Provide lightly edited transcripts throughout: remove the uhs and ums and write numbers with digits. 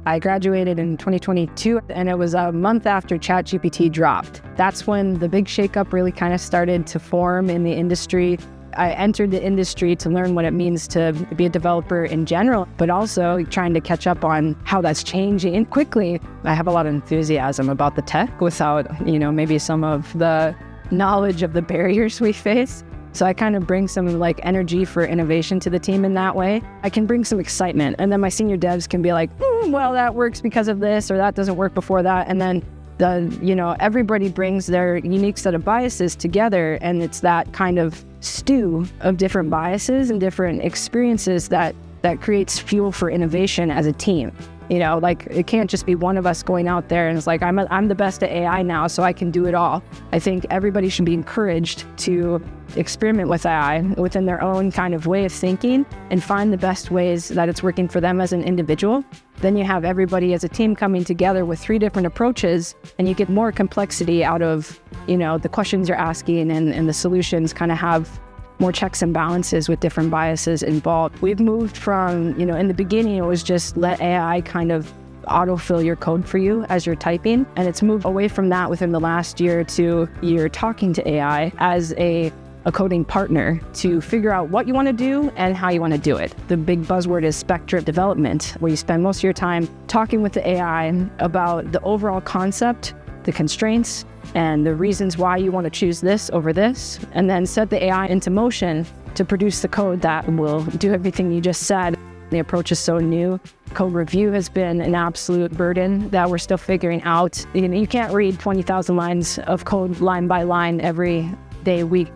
I graduated in 2022, and it was a month after ChatGPT dropped. That's when the big shakeup really kind of started to form in the industry. I entered the industry to learn what it means to be a developer in general, but also trying to catch up on how that's changing quickly. I have a lot of enthusiasm about the tech without, maybe some of the knowledge of the barriers we face. So I kind of bring some energy for innovation to the team in that way. I can bring some excitement, and then my senior devs can be like, well, that works because of this, or that doesn't work before that. And then everybody brings their unique set of biases together, and it's that kind of stew of different biases and different experiences that creates fuel for innovation as a team. It can't just be one of us going out there and it's like, I'm the best at AI now, so I can do it all. I think everybody should be encouraged to experiment with AI within their own kind of way of thinking and find the best ways that it's working for them as an individual. Then you have everybody as a team coming together with 3 different approaches, and you get more complexity out of, the questions you're asking, and the solutions kind of have more checks and balances with different biases involved. We've moved from, in the beginning, it was just let AI kind of autofill your code for you as you're typing. And it's moved away from that within the last year to you're talking to AI as a coding partner to figure out what you want to do and how you want to do it. The big buzzword is spectrum development, where you spend most of your time talking with the AI about the overall concept, the constraints, and the reasons why you want to choose this over this, and then set the AI into motion to produce the code that will do everything you just said. The approach is so new. Code review has been an absolute burden that we're still figuring out. You can't read 20,000 lines of code line by line every day, week,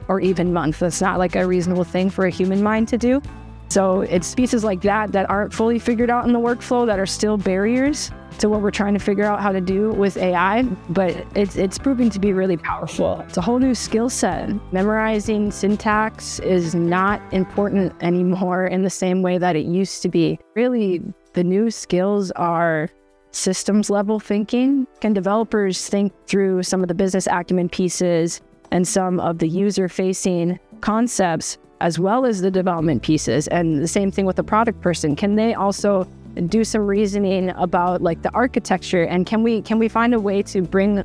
or even month. That's not like a reasonable thing for a human mind to do. So it's pieces like that aren't fully figured out in the workflow that are still barriers to what we're trying to figure out how to do with AI, but it's proving to be really powerful. It's a whole new skill set. Memorizing syntax is not important anymore in the same way that it used to be. Really, the new skills are systems level thinking. Can developers think through some of the business acumen pieces and some of the user-facing concepts, as well as the development pieces? And the same thing with the product person. Can they also do some reasoning about the architecture, and can we find a way to bring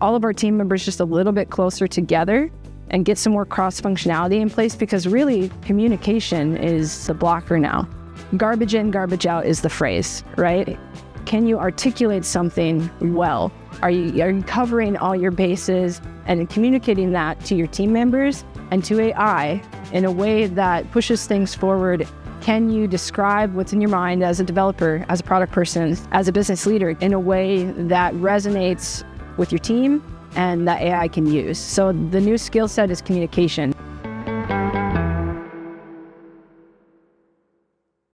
all of our team members just a little bit closer together and get some more cross functionality in place? Because really, communication is the blocker now. Garbage in, garbage out is the phrase, right? Can you articulate something well? Are you covering all your bases and communicating that to your team members and to AI in a way that pushes things forward? Can you describe what's in your mind as a developer, as a product person, as a business leader in a way that resonates with your team and that AI can use? So the new skill set is communication.